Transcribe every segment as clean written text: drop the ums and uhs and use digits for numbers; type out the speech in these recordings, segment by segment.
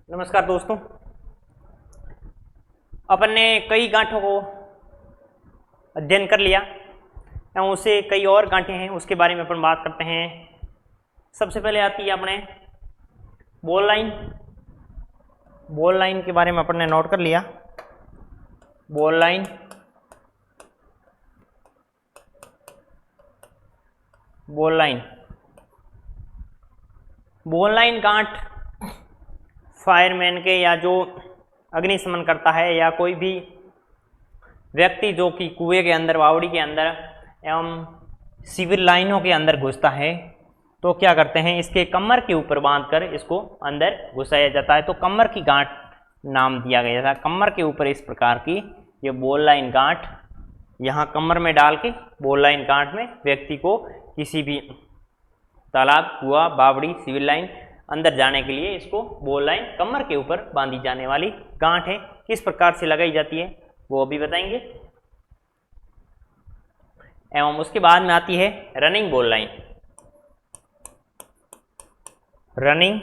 नमस्कार दोस्तों। अपन ने कई गांठों को अध्ययन कर लिया एवं उससे कई और गांठें हैं उसके बारे में अपन बात करते हैं। सबसे पहले आती है अपने बॉल लाइन। बॉल लाइन के बारे में अपन ने नोट कर लिया। Ball line, bowline, ball line गांठ फायरमैन के या जो अग्निशमन करता है या कोई भी व्यक्ति जो कि कुएं के अंदर, बावड़ी के अंदर एवं सिविल लाइनों के अंदर घुसता है तो क्या करते हैं, इसके कमर के ऊपर बांधकर इसको अंदर घुसाया जाता है। तो कमर की गांठ नाम दिया गया था। कमर के ऊपर इस प्रकार की ये बॉल लाइन गांठ यहाँ कमर में डाल के बॉल लाइन गांठ में व्यक्ति को किसी भी तालाब, कुआं, बावड़ी, सिविल लाइन अंदर जाने के लिए इसको बॉल लाइन कमर के ऊपर बांधी जाने वाली गांठ है। किस प्रकार से लगाई जाती है वो अभी बताएंगे। एवं उसके बाद में आती है running bowline. Running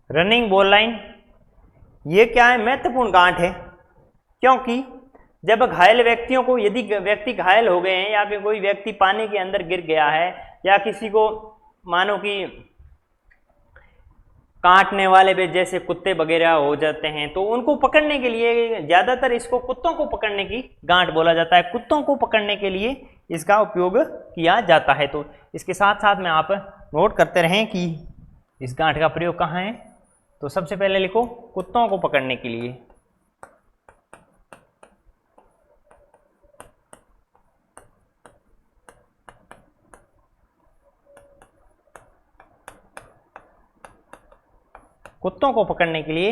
running ball line ये क्या है, महत्वपूर्ण गांठ है, क्योंकि जब घायल व्यक्तियों को, यदि व्यक्ति घायल हो गए हैं या फिर कोई व्यक्ति पानी के अंदर गिर गया है या किसी को मानो कि काटने वाले पे जैसे कुत्ते वगैरह हो जाते हैं तो उनको पकड़ने के लिए, ज्यादातर इसको कुत्तों को पकड़ने की गांठ बोला जाता है। कुत्तों को पकड़ने के लिए इसका उपयोग किया जाता है। तो इसके साथ साथ में आप नोट करते रहें कि इस गांठ का प्रयोग कहाँ है। तो सबसे पहले लिखो कुत्तों को पकड़ने के लिए। कुत्तों को पकड़ने के लिए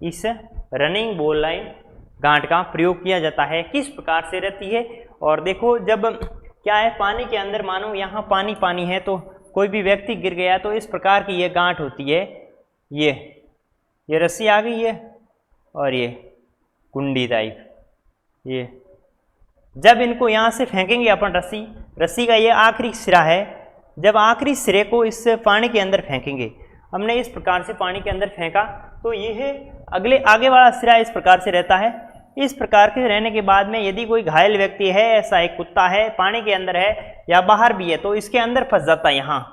इस रनिंग बॉल लाइन गांठ का प्रयोग किया जाता है। किस प्रकार से रहती है, और देखो जब क्या है, पानी के अंदर मानो यहाँ पानी पानी है तो कोई भी व्यक्ति गिर गया तो इस प्रकार की ये गांठ होती है। ये रस्सी आ गई है और ये कुंडी टाइप, ये जब इनको यहाँ से फेंकेंगे अपन, रस्सी का ये आखिरी सिरा है, जब आखिरी सिरे को इस पानी के अंदर फेंकेंगे, हमने इस प्रकार से पानी के अंदर फेंका तो यह आगे वाला सिरा इस प्रकार से रहता है। इस प्रकार के रहने के बाद में यदि कोई घायल व्यक्ति है, ऐसा एक कुत्ता है, पानी के अंदर है या बाहर भी है तो इसके अंदर फंस जाता है,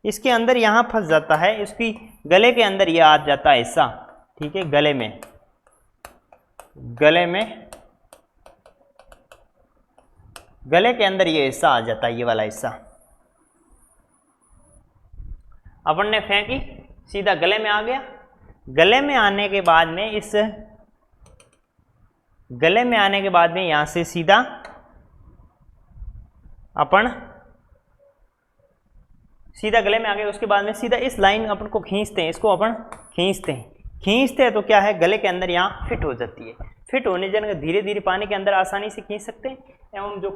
इसके अंदर यहाँ फंस जाता है, इसकी गले के अंदर ये आ जाता है हिस्सा, ठीक है, गले के अंदर ये हिस्सा आ जाता है, ये वाला हिस्सा। अपन ने फेंकी, सीधा गले में आ गया। गले में आने के बाद में यहां से सीधा गले में आ गए। उसके बाद में सीधा इस लाइन अपन को खींचते हैं, इसको अपन खींचते हैं तो क्या है, गले के अंदर यहाँ फिट हो जाती है। फिट होने जन धीरे धीरे पानी के अंदर आसानी से खींच सकते हैं। एवं जो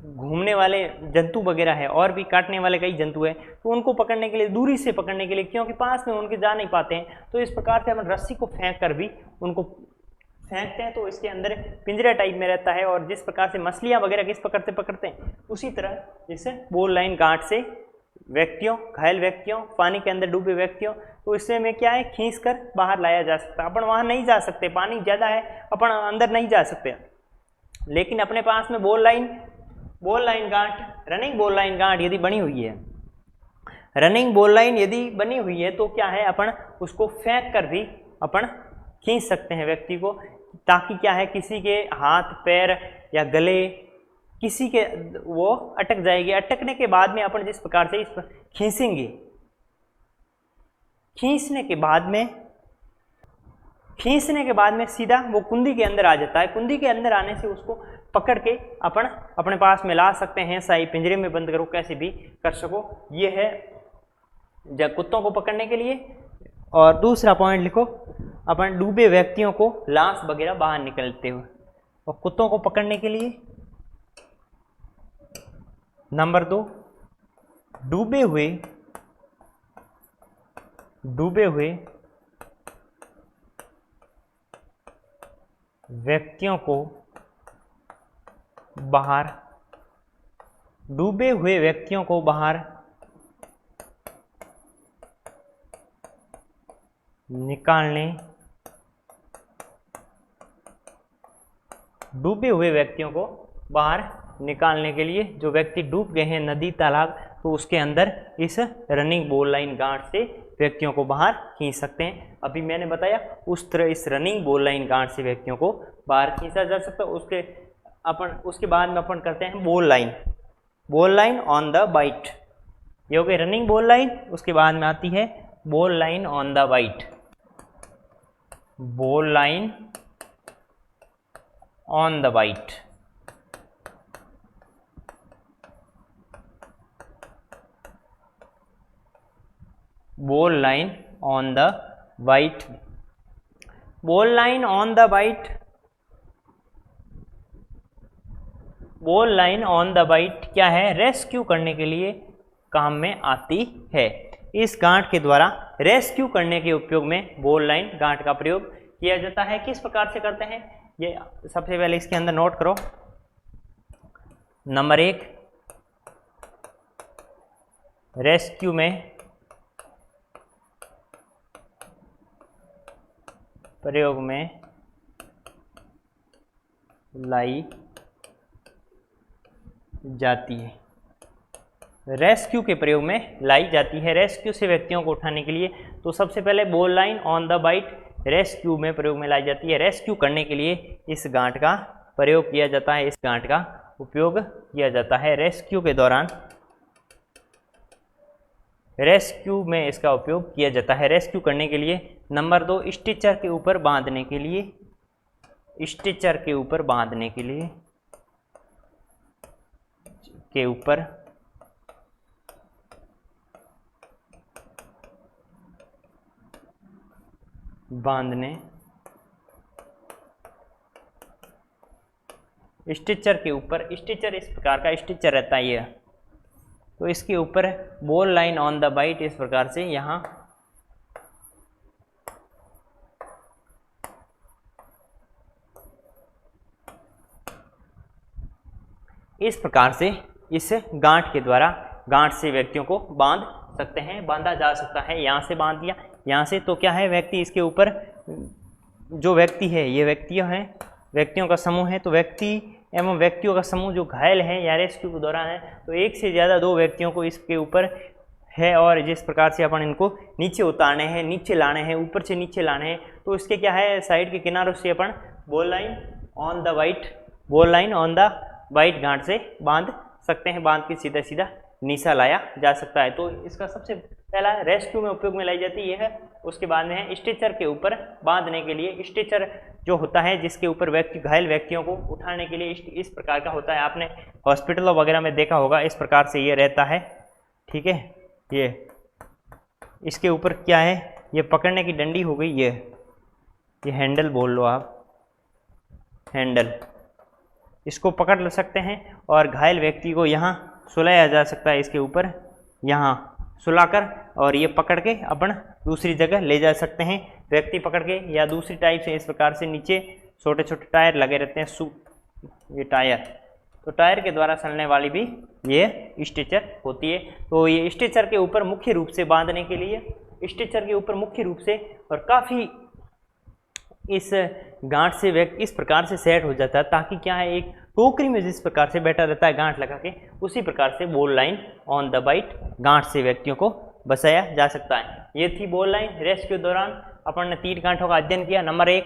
घूमने वाले जंतु वगैरह है और भी काटने वाले कई जंतु है तो उनको पकड़ने के लिए, दूरी से पकड़ने के लिए, क्योंकि पास में उनके जा नहीं पाते हैं, तो इस प्रकार से हम रस्सी को फेंक कर भी उनको फेंकते हैं तो इसके अंदर पिंजरा टाइप में रहता है। और जिस प्रकार से मछलियां वगैरह किस प्रकार से पकड़ते हैं उसी तरह जैसे बॉल लाइन गांठ से घायल व्यक्तियों, पानी के अंदर डूबे व्यक्तियों, तो इससे में क्या है, खींच कर बाहर लाया जा सकता है। अपन वहां नहीं जा सकते, पानी ज्यादा है, अपन अंदर नहीं जा सकते, लेकिन अपने पास में बॉल लाइन गांठ, रनिंग बॉल लाइन गांठ यदि बनी हुई है, रनिंग बॉल लाइन यदि बनी हुई है तो क्या है, अपन उसको फेंक कर भी अपन खींच सकते हैं व्यक्ति को, ताकि क्या है, किसी के हाथ पैर या गले किसी के वो अटक जाएगी। अटकने के बाद में अपन जिस प्रकार से इस पर खींचेंगे, खींचने के बाद में सीधा वो कुंडी के अंदर आ जाता है। कुंडी के अंदर आने से उसको पकड़ के अपन अपने पास में ला सकते हैं, चाहे पिंजरे में बंद करो, कैसे भी कर सको। ये है जब कुत्तों को पकड़ने के लिए। और दूसरा पॉइंट लिखो, अपन डूबे व्यक्तियों को लाश वगैरह बाहर निकलते हुए, और कुत्तों को पकड़ने के लिए नंबर 2, डूबे हुए व्यक्तियों को बाहर डूबे हुए व्यक्तियों को बाहर निकालने, डूबे हुए व्यक्तियों को बाहर निकालने के लिए, जो व्यक्ति डूब गए हैं नदी तालाब, तो उसके अंदर इस रनिंग बॉल लाइन गांठ से व्यक्तियों को बाहर खींच सकते हैं। अभी मैंने बताया उस तरह इस रनिंग बॉल लाइन गांठ से व्यक्तियों को बाहर खींचा जा सकता है। उसके बाद में अपन करते हैं ball line on the bight. ये हो गई रनिंग बॉल लाइन। उसके बाद में आती है ball line on the bight. Ball line on the bight, ball line on the bight. Ball line on the bight, ball line on the bight क्या है? रेस्क्यू करने के लिए काम में आती है। इस गांठ के द्वारा रेस्क्यू करने के उपयोग में बॉल लाइन गांठ का प्रयोग किया जाता है। किस प्रकार से करते हैं ये सबसे पहले इसके अंदर नोट करो। नंबर 1, रेस्क्यू में प्रयोग में लाई जाती है। रेस्क्यू के प्रयोग में लाई जाती है। रेस्क्यू से व्यक्तियों को उठाने के लिए तो सबसे पहले ball line on the bight rescue में प्रयोग में लाई जाती है। रेस्क्यू करने के लिए इस गांठ का प्रयोग किया जाता है, इस गांठ का उपयोग किया जाता है। रेस्क्यू के दौरान रेस्क्यू में इसका उपयोग किया जाता है। रेस्क्यू करने के लिए नंबर 2, स्टिचर के ऊपर बांधने के लिए, स्टिचर के ऊपर बांधने के लिए, के ऊपर बांधने, स्टिचर के ऊपर, स्टिचर इस प्रकार का स्टिचर रहता है ये, तो इसके ऊपर ball line on the bight इस प्रकार से यहाँ इस प्रकार से इस गांठ के द्वारा गांठ से व्यक्तियों को बांध सकते हैं, बांधा जा सकता है। यहाँ से बांध दिया, यहाँ से तो क्या है व्यक्ति इसके ऊपर, जो व्यक्ति है ये व्यक्तियों हैं, व्यक्तियों का समूह है, तो व्यक्ति एवं व्यक्तियों का समूह जो घायल है या रेस्क्यू के दौरान है, तो एक से ज़्यादा 2 व्यक्तियों को इसके ऊपर है और जिस प्रकार से अपन इनको नीचे उतारने हैं, नीचे लाने हैं, ऊपर से नीचे लाने हैं, तो इसके क्या है साइड के किनारों से अपन ball line on the bight, ball line on the bight गांठ से बांध सकते हैं, बांध के सीधा सीधा नीचा लाया जा सकता है। तो इसका सबसे पहला रेस्क्यू में उपयोग में लाई जाती है। उसके बाद में है स्ट्रेचर के ऊपर बांधने के लिए। स्ट्रेचर जो होता है जिसके ऊपर व्यक्ति घायल व्यक्तियों को उठाने के लिए इस प्रकार का होता है, आपने हॉस्पिटल वगैरह में देखा होगा, इस प्रकार से ये रहता है, ठीक है। ये इसके ऊपर क्या है, ये पकड़ने की डंडी हो गई, ये हैंडल बोल लो आप, हैंडल, इसको पकड़ सकते हैं और घायल व्यक्ति को यहाँ सुलाया जा सकता है, इसके ऊपर यहाँ सुलाकर, और ये पकड़ के अपन दूसरी जगह ले जा सकते हैं व्यक्ति पकड़ के, या दूसरी टाइप से इस प्रकार से नीचे छोटे छोटे टायर लगे रहते हैं, ये टायर, तो टायर के द्वारा चलने वाली भी ये स्ट्रेचर होती है। तो ये स्ट्रेचर के ऊपर मुख्य रूप से बांधने के लिए, स्ट्रेचर के ऊपर मुख्य रूप से और काफ़ी इस गांठ से व्यक्ति इस प्रकार से सेट हो जाता है, ताकि क्या है एक टोकरी में जिस प्रकार से बैठा रहता है गांठ लगा के, उसी प्रकार से ball line on the bight गांठ से व्यक्तियों को बचाया जा सकता है। ये थी बॉल लाइन। रेस्क्यू के दौरान अपन ने 3 गांठों का अध्ययन किया। Number 1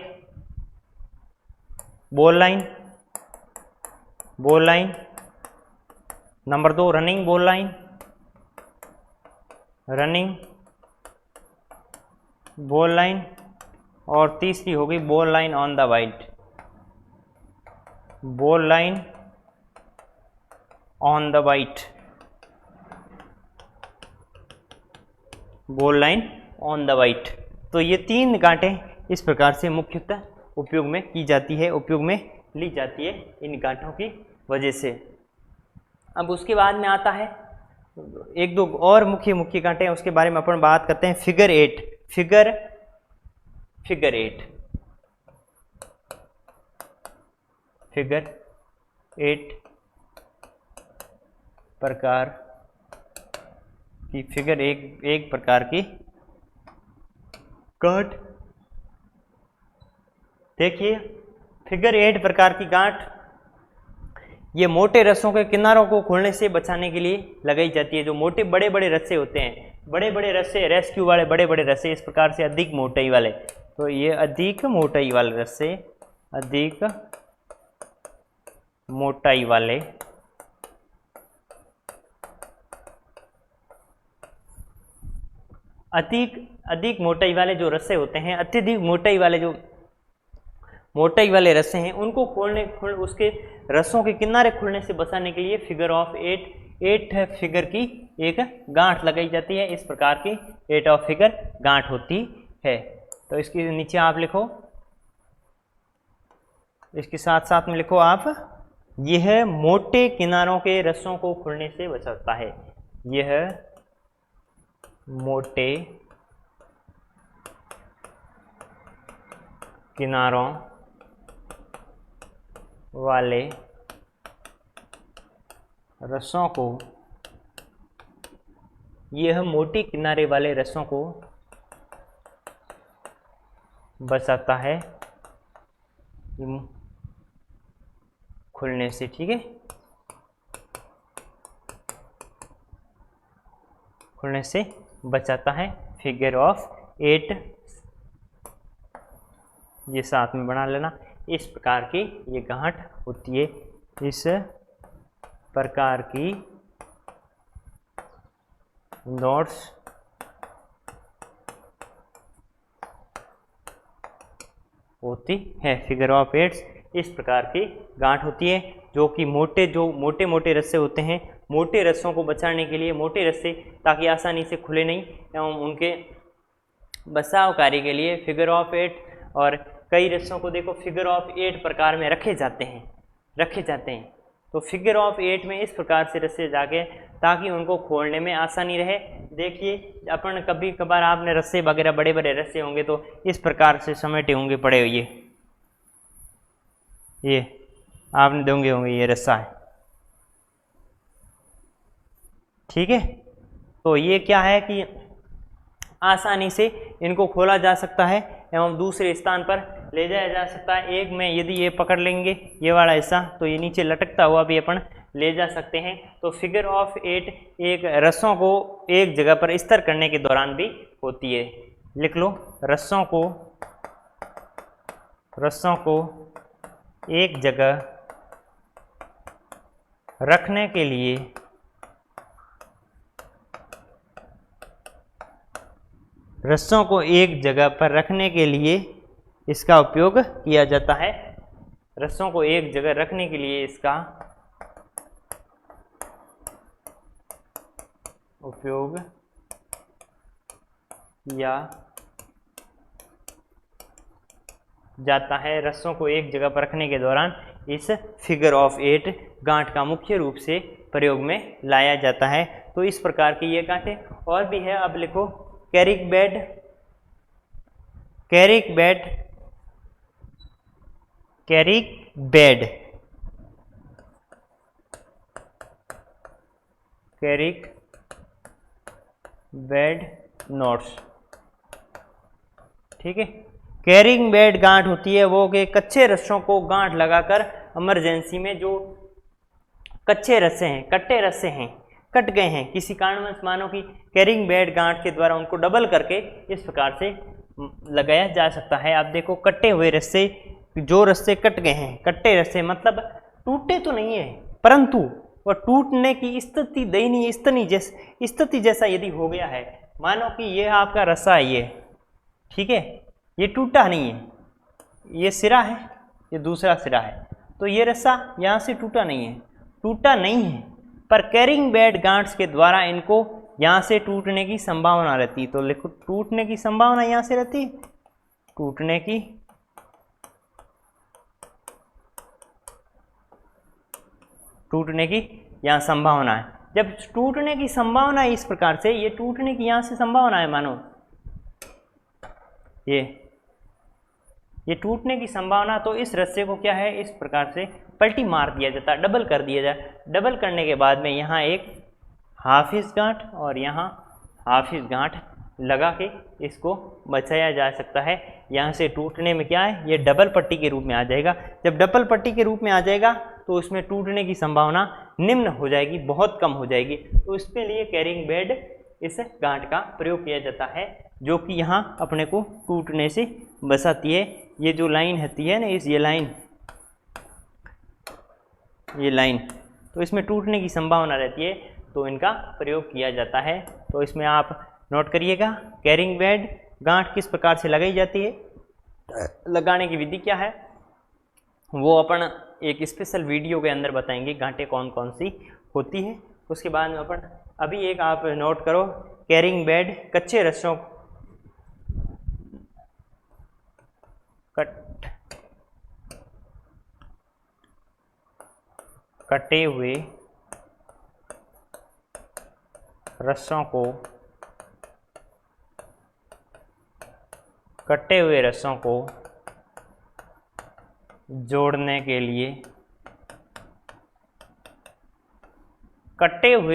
bowline, bowline, number 2 running bowline, running bowline, और तीसरी होगी ball line on the bight, ball line on the bight, ball line on the bight. तो ये 3 गांठें इस प्रकार से मुख्यतः उपयोग में की जाती है, उपयोग में ली जाती है इन गांठों की वजह से। अब उसके बाद में आता है 1-2 और मुख्य गांठें, उसके बारे में अपन बात करते हैं। फिगर 8, फिगर 8 प्रकार की फिगर एक प्रकार की गांठ। देखिए फिगर 8 प्रकार की गांठ ये मोटे रस्सों के किनारों को खोलने से बचाने के लिए लगाई जाती है। जो मोटे बड़े बड़े रस्से होते हैं, बड़े बड़े रस्से, रेस्क्यू वाले बड़े बड़े रस्से, इस प्रकार से अधिक मोटाई वाले, तो ये अधिक मोटाई वाले रस्से, अधिक मोटाई वाले अधिक मोटाई वाले जो रस्से होते हैं, अत्यधिक मोटाई वाले रस्से हैं, उनको उसके रस्सों के किनारे खुलने से बचाने के लिए फिगर ऑफ 8 फिगर की एक गांठ लगाई जाती है। इस प्रकार की 8 ऑफ फिगर गांठ होती है। तो इसके नीचे आप लिखो, इसके साथ साथ में लिखो आप, यह मोटे किनारों के रस्सों को खुलने से बचाता है। यह मोटे किनारों वाले रस्सों को, यह मोटे किनारे वाले रस्सों को बचाता है खुलने से। ठीक है, खुलने से बचाता है। फिगर ऑफ 8 ये साथ में बना लेना। इस प्रकार की ये गांठ होती है। इस प्रकार की नोट्स होती है। फिगर ऑफ 8 इस प्रकार की गांठ होती है, जो कि मोटे मोटे रस्से होते हैं, मोटे रस्सों को बचाने के लिए, मोटे रस्से ताकि आसानी से खुले नहीं, एवं उनके बचाव कार्य के लिए फिगर ऑफ 8। और कई रस्सों को देखो फिगर ऑफ 8 प्रकार में रखे जाते हैं। तो फिगर ऑफ 8 में इस प्रकार से रस्से जाके ताकि उनको खोलने में आसानी रहे। देखिए अपन कभी कभार आपने रस्से वगैरह, बड़े बड़े रस्से होंगे तो इस प्रकार से समेटे होंगे पड़े हुए, ये आपने देंगे होंगे, ये रस्सा है। ठीक है, तो ये क्या है कि आसानी से इनको खोला जा सकता है एवं दूसरे स्थान पर ले जाया जा सकता है। एक में यदि ये पकड़ लेंगे ये वाला हिस्सा, तो ये नीचे लटकता हुआ भी अपन ले जा सकते हैं। तो फिगर ऑफ 8 एक रस्सों को एक जगह पर स्थिर करने के दौरान भी होती है। लिख लो, रस्सों को एक जगह रखने के लिए रस्सों को एक जगह पर रखने के लिए इसका उपयोग किया जाता है। रस्सों को एक जगह रखने के लिए इसका उपयोग किया जाता है। रस्सों को एक जगह पर रखने के दौरान इस फिगर ऑफ 8 गांठ का मुख्य रूप से प्रयोग में लाया जाता है। तो इस प्रकार की ये गांठें और भी है। अब लिखो, कैरिक बेड नोट्स। ठीक है, कैरिंग बेड गांठ होती है वो कि कच्चे रस्सों को गांठ लगाकर इमरजेंसी में जो कच्चे रस्से हैं, कट्टे रस्से हैं, कट गए हैं किसी कारणवश, मानो कि कैरिंग बेड गांठ के द्वारा उनको डबल करके इस प्रकार से लगाया जा सकता है। आप देखो, कट्टे हुए रस्से, जो रस्से कट गए हैं, कट्टे रस्से मतलब टूटे तो नहीं है, परंतु वह टूटने की स्थिति, दयनीय स्थिति जैसा यदि हो गया है, मानो कि ये आपका रस्सा है ये, ठीक है, ये टूटा नहीं है, ये सिरा है, ये दूसरा सिरा है, तो ये रस्सा यहाँ से टूटा नहीं है, पर कैरिंग बेड गांठ्स के द्वारा इनको यहाँ से टूटने की संभावना रहती है। तो लिखो, टूटने की संभावना यहाँ से रहती है, टूटने की यहाँ संभावना है। जब टूटने की संभावना है इस प्रकार से, ये टूटने की यहाँ से संभावना है, मानो ये टूटने की संभावना, तो इस रस्से को क्या है इस प्रकार से पलटी मार दिया जाता है, डबल कर दिया जाए। डबल करने के बाद में यहाँ एक हाफिज गांठ और यहाँ हाफिज गांठ लगा के इसको बचाया जा सकता है। यहाँ से टूटने में क्या है, ये डबल पट्टी के रूप में आ जाएगा। जब डबल पट्टी के रूप में आ जाएगा तो उसमें टूटने की संभावना निम्न हो जाएगी, बहुत कम हो जाएगी। तो इसके लिए कैरिंग बेड इस गांठ का प्रयोग किया जाता है, जो कि यहाँ अपने को टूटने से बचाती है। ये जो लाइन होती है ना, ये लाइन तो इसमें टूटने की संभावना रहती है, तो इनका प्रयोग किया जाता है। तो इसमें आप नोट करिएगा कैरिंग बेड गांठ किस प्रकार से लगाई जाती है, लगाने की विधि क्या है, वो अपन एक स्पेशल वीडियो के अंदर बताएंगे गांठें कौन कौन सी होती है। उसके बाद में अपन अभी एक आप नोट करो, कैरिंग बेड कच्चे रस्सों कटे हुए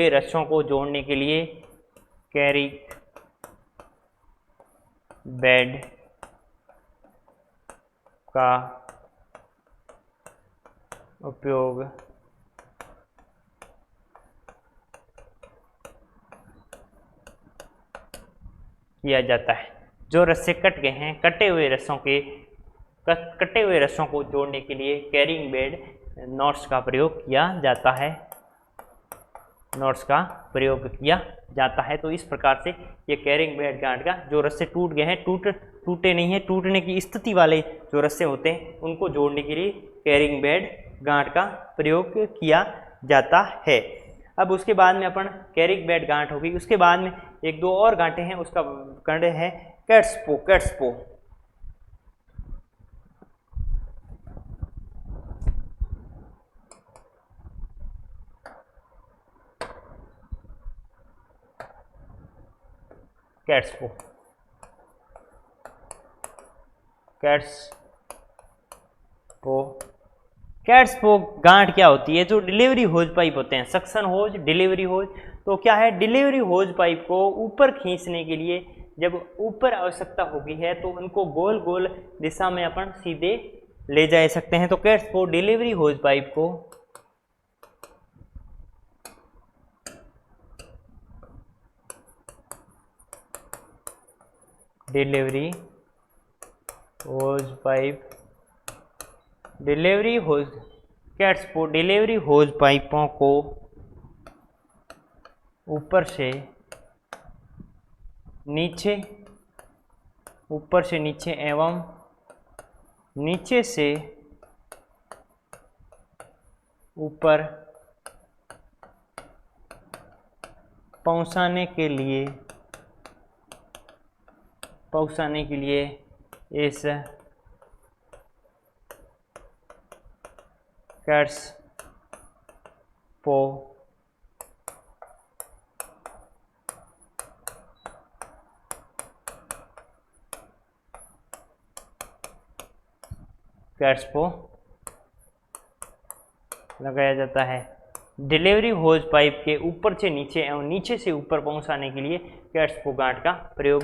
रस्सों को जोड़ने के लिए कैरिंग बेड का उपयोग किया जाता है। जो रस्से कट गए हैं, कटे हुए रस्सों को जोड़ने के लिए कैरिंग बेड नॉट्स का प्रयोग किया जाता है। तो इस प्रकार से ये कैरिंग बेड गांठ का जो रस्से टूट गए हैं, टूटे नहीं हैं, टूटने की स्थिति वाले जो रस्से होते हैं उनको जोड़ने के लिए कैरिंग बेड गांठ का प्रयोग किया जाता है। अब उसके बाद में अपन कैरिंग बेड गांठ होगी, उसके बाद में एक दो और गांठें हैं, उसका कंडे है कैट्स पो गांठ क्या होती है, जो डिलीवरी होज पाइप होते हैं, सक्शन होज, डिलीवरी होज। तो क्या है, डिलीवरी होज पाइप को ऊपर खींचने के लिए जब ऊपर आवश्यकता होगी है तो उनको गोल गोल दिशा में अपन सीधे ले जा सकते हैं। तो कैट्स पो डिलीवरी होज पाइप को डिलीवरी होज पाइपों को ऊपर से नीचे एवं नीचे से ऊपर पहुंचाने के लिए इस कैट्स पो लगाया जाता है। डिलीवरी होज पाइप के ऊपर से नीचे एवं नीचे से ऊपर पहुंचाने के लिए कैट्स पो गांठ का प्रयोग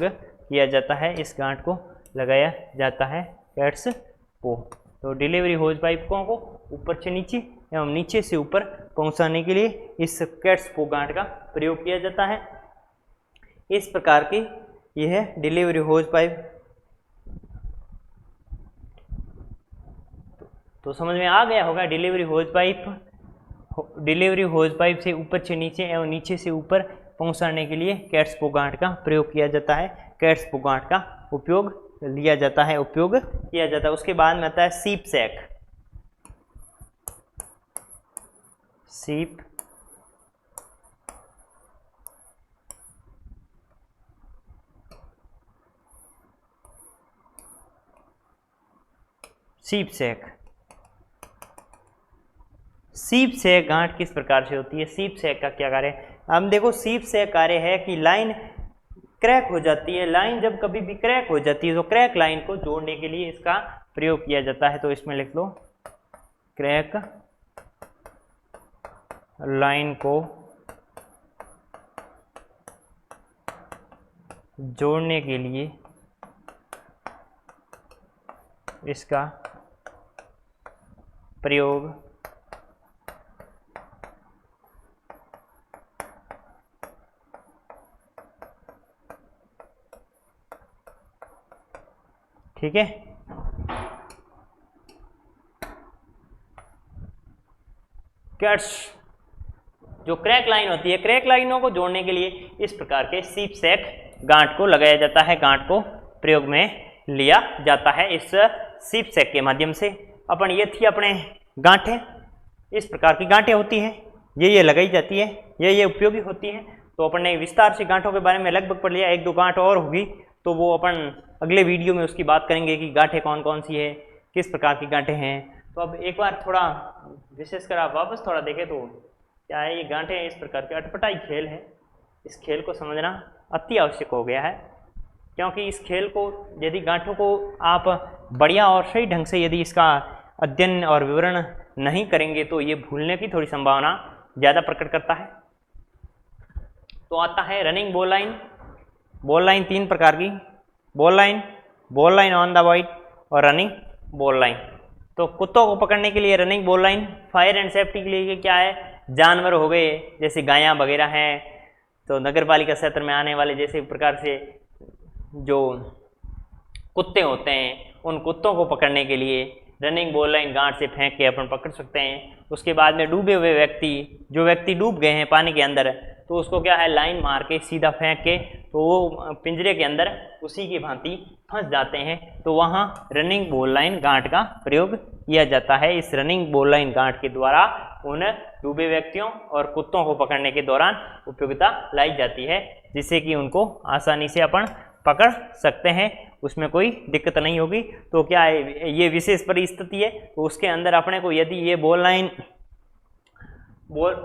किया जाता है। इस गांठ को लगाया जाता है कैट्स पो। तो डिलीवरी होज पाइपों को ऊपर से नीचे एवं नीचे से ऊपर पहुंचाने के लिए इस कैट्स पो गांठ का प्रयोग किया जाता है। इस प्रकार की यह है डिलीवरी होज पाइप। तो समझ में आ गया होगा डिलीवरी होज पाइप से ऊपर से नीचे एवं नीचे से ऊपर पहुंचाने के लिए कैट्स पो गांठ का प्रयोग किया जाता है। कैट्स पो गांठ का उपयोग किया जाता है। उसके बाद में आता है सीप सैक गांठ किस प्रकार से होती है, सीप सैक का क्या कार्य है। अब देखो सीप सैक कार्य है कि लाइन क्रैक हो जाती है, लाइन जब कभी भी क्रैक हो जाती है तो क्रैक लाइन को जोड़ने के लिए इसका प्रयोग किया जाता है, तो इसमें लिख लो क्रैक लाइन को जोड़ने के लिए इसका प्रयोग ठीक है। कट्स जो क्रैक लाइन होती है, क्रैक लाइनों को जोड़ने के लिए इस प्रकार के सीप सैक गांठ को लगाया जाता है, गांठ को प्रयोग में लिया जाता है इस सीप सैक के माध्यम से। अपन ये थी अपने गांठें, इस प्रकार की गांठें होती हैं, ये लगाई जाती है, ये उपयोगी होती है। तो अपन ने विस्तार से गांठों के बारे में लगभग पढ़ लिया। एक दो गांठ और होगी तो वो अपन अगले वीडियो में उसकी बात करेंगे कि गांठें कौन कौन सी है, किस प्रकार की गांठें हैं। तो अब एक बार थोड़ा विशेषकर आप वापस थोड़ा देखें तो क्या है, ये गांठें इस प्रकार के अटपटाई खेल है। इस खेल को समझना अति आवश्यक हो गया है, क्योंकि इस खेल को यदि गांठों को आप बढ़िया और सही ढंग से यदि इसका अध्ययन और विवरण नहीं करेंगे तो ये भूलने की थोड़ी संभावना ज़्यादा प्रकट करता है। तो आता है running bowline. Ball line तीन प्रकार की, ball line on the white और रनिंग बॉल लाइन। तो कुत्तों को पकड़ने के लिए running ball line, fire and safety के लिए क्या है, जानवर हो गए जैसे गायां वगैरह हैं, तो नगर पालिका क्षेत्र में आने वाले जैसे प्रकार से जो कुत्ते होते हैं उन कुत्तों को पकड़ने के लिए रनिंग बॉल लाइन गांठ से फेंक के अपन पकड़ सकते हैं। उसके बाद में डूबे हुए व्यक्ति, जो व्यक्ति डूब गए हैं पानी के अंदर, तो उसको क्या है लाइन मार के सीधा फेंक के तो वो पिंजरे के अंदर उसी की भांति फंस जाते हैं। तो वहाँ रनिंग बॉल लाइन गांठ का प्रयोग किया जाता है। इस रनिंग बॉल लाइन गांठ के द्वारा उन डूबे व्यक्तियों और कुत्तों को पकड़ने के दौरान उपयोगिता लाई जाती है, जिससे कि उनको आसानी से अपन पकड़ सकते हैं, उसमें कोई दिक्कत नहीं होगी। तो क्या है, ये विशेष परिस्थिति है, तो उसके अंदर अपने को यदि ये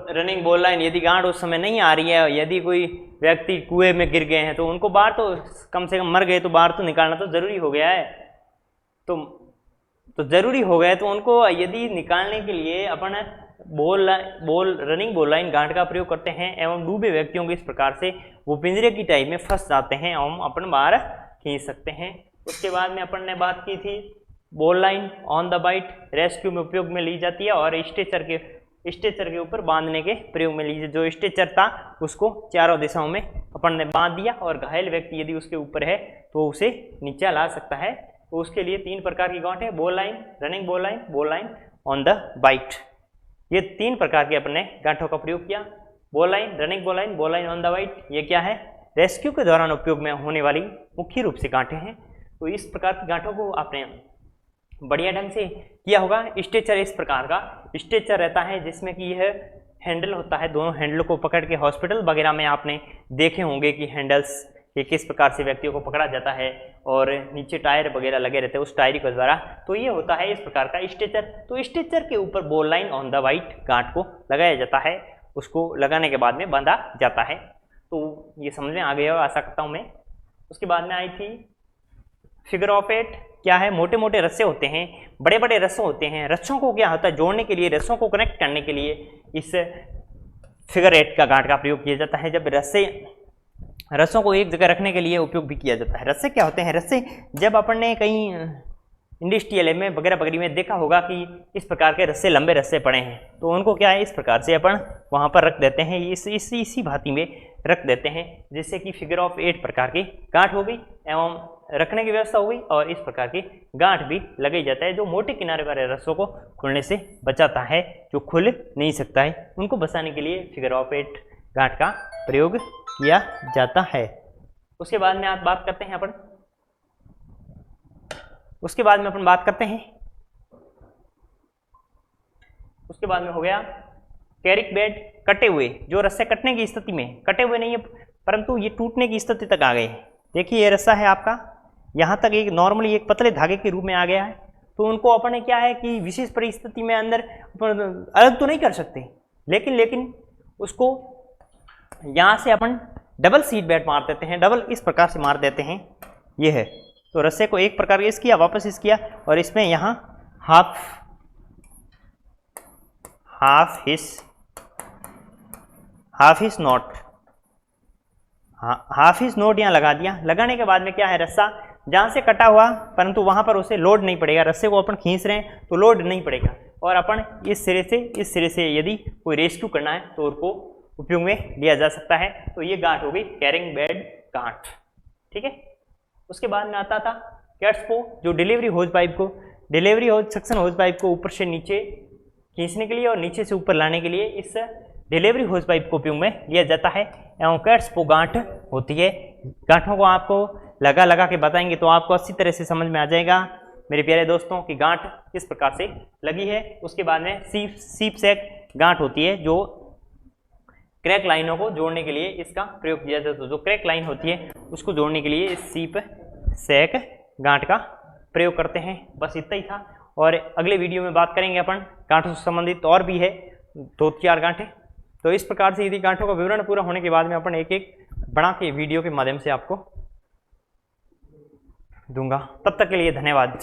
रनिंग बॉल लाइन यदि गांठ उस समय नहीं आ रही है, यदि कोई व्यक्ति कुएं में गिर गए हैं तो उनको बाहर तो कम से कम मर गए तो बाहर तो निकालना तो जरूरी हो गया है। तो जरूरी हो गया तो उनको यदि निकालने के लिए अपन रनिंग बॉल लाइन गांठ का प्रयोग करते हैं एवं डूबे व्यक्तियों को इस प्रकार से वो पिंजरे की टाइप में फंस जाते हैं एवं अपन बाहर खींच सकते हैं। उसके बाद में अपन ने बात की थी ball line on the bight rescue में उपयोग में ली जाती है और स्ट्रेचर के ऊपर बांधने के प्रयोग में लीजिए। जो स्ट्रेचर था उसको चारों दिशाओं में अपन ने बांध दिया और घायल व्यक्ति यदि उसके ऊपर है तो उसे नीचे ला सकता है। तो उसके लिए तीन प्रकार की गांठ है, bowline, running ball line on the bight. ये तीन प्रकार के अपने गांठों का प्रयोग किया, bowline, running ball line on the bight. ये क्या है, रेस्क्यू के दौरान उपयोग में होने वाली मुख्य रूप से गांठें हैं। तो इस प्रकार की गांठों को आपने बढ़िया ढंग से किया होगा। स्ट्रेचर इस प्रकार का स्ट्रेचर रहता है जिसमें कि यह हैंडल होता है, दोनों हैंडल को पकड़ के हॉस्पिटल वगैरह में आपने देखे होंगे कि हैंडल्स ये किस प्रकार से व्यक्तियों को पकड़ा जाता है और नीचे टायर वगैरह लगे रहते हैं उस टायर के द्वारा। तो ये होता है इस प्रकार का स्ट्रेचर। तो स्ट्रेचर के ऊपर ball line on the white गांठ को लगाया जाता है, उसको लगाने के बाद में बांधा जाता है। तो ये समझ में आ गया आशा करता हूँ मैं। उसके बाद में आई थी फिगर ऑफ 8। क्या है, मोटे मोटे रस्से होते हैं, बड़े बड़े रस्से होते हैं। रस्सों को क्या होता है, जोड़ने के लिए, रस्सों को कनेक्ट करने के लिए इस फिगर 8 का गांठ का प्रयोग किया जाता है। जब रस्सों को एक जगह रखने के लिए उपयोग भी किया जाता है। रस्से क्या होते हैं, रस्से जब अपन ने कहीं इंडस्ट्रियल में वगैरह में देखा होगा कि इस प्रकार के रस्से, लंबे रस्से पड़े हैं, तो उनको क्या है इस प्रकार से अपन वहाँ पर रख देते हैं, इसी भांति में रख देते हैं, जिससे कि फिगर ऑफ 8 प्रकार की गांठ हो गई एवं रखने की व्यवस्था हो गई और इस प्रकार की गांठ भी लगाई जाता है, जो मोटे किनारे वाले रस्सों को खुलने से बचाता है, जो खुल नहीं सकता है, उनको बचाने के लिए फिगर ऑफ 8 गांठ का प्रयोग किया जाता है। उसके बाद में बात करते हैं अपन उसके बाद में हो गया कैरिक बेड। कटे हुए, जो रस्से कटने की स्थिति में, कटे हुए नहीं है परंतु ये टूटने की स्थिति तक आ गए हैं। देखिए ये रस्सा है आपका, यहाँ तक एक नॉर्मली एक पतले धागे के रूप में आ गया है। तो उनको अपन ने क्या है कि विशेष परिस्थिति में अंदर अलग तो नहीं कर सकते, लेकिन उसको यहाँ से अपन डबल सीट बेड मार देते हैं, डबल इस प्रकार से मार देते हैं, ये है। तो रस्से को एक प्रकार इस किया, वापस इस किया, और इसमें यहाँ half his not, half his not यहाँ लगा दिया। लगाने के बाद में क्या है, रस्सा जहाँ से कटा हुआ परंतु वहाँ पर उसे लोड नहीं पड़ेगा। रस्से को अपन खींच रहे हैं तो लोड नहीं पड़ेगा, और अपन इस सिरे से यदि कोई रेस्क्यू करना है तो उसको उपयोग में लिया जा सकता है। तो ये गांठ हो गई कैरिंग बेड गांठ, ठीक है। उसके बाद में आता था कैट्सपो, जो डिलीवरी होज पाइप को, डिलीवरी होज सक्शन होज पाइप को ऊपर से नीचे खींचने के लिए और नीचे से ऊपर लाने के लिए इस डिलीवरी होज पाइप को उपयोग में लिया जाता है। एवं कैट्सपो गांठ होती है। गांठों को आपको लगा के बताएंगे तो आपको अच्छी तरह से समझ में आ जाएगा मेरे प्यारे दोस्तों कि गांठ किस प्रकार से लगी है। उसके बाद में सीप सैक गांठ होती है, जो क्रैक लाइनों को जोड़ने के लिए इसका प्रयोग किया जाता है। तो जो क्रैक लाइन होती है उसको जोड़ने के लिए इस सीप सैक गांठ का प्रयोग करते हैं। बस इतना ही था, और अगले वीडियो में बात करेंगे अपन गांठों से संबंधित और भी है 2-4 गांठें। तो इस प्रकार से यदि गांठों का विवरण पूरा होने के बाद में अपन एक एक बना के वीडियो के माध्यम से आपको दूंगा। तब तक के लिए धन्यवाद।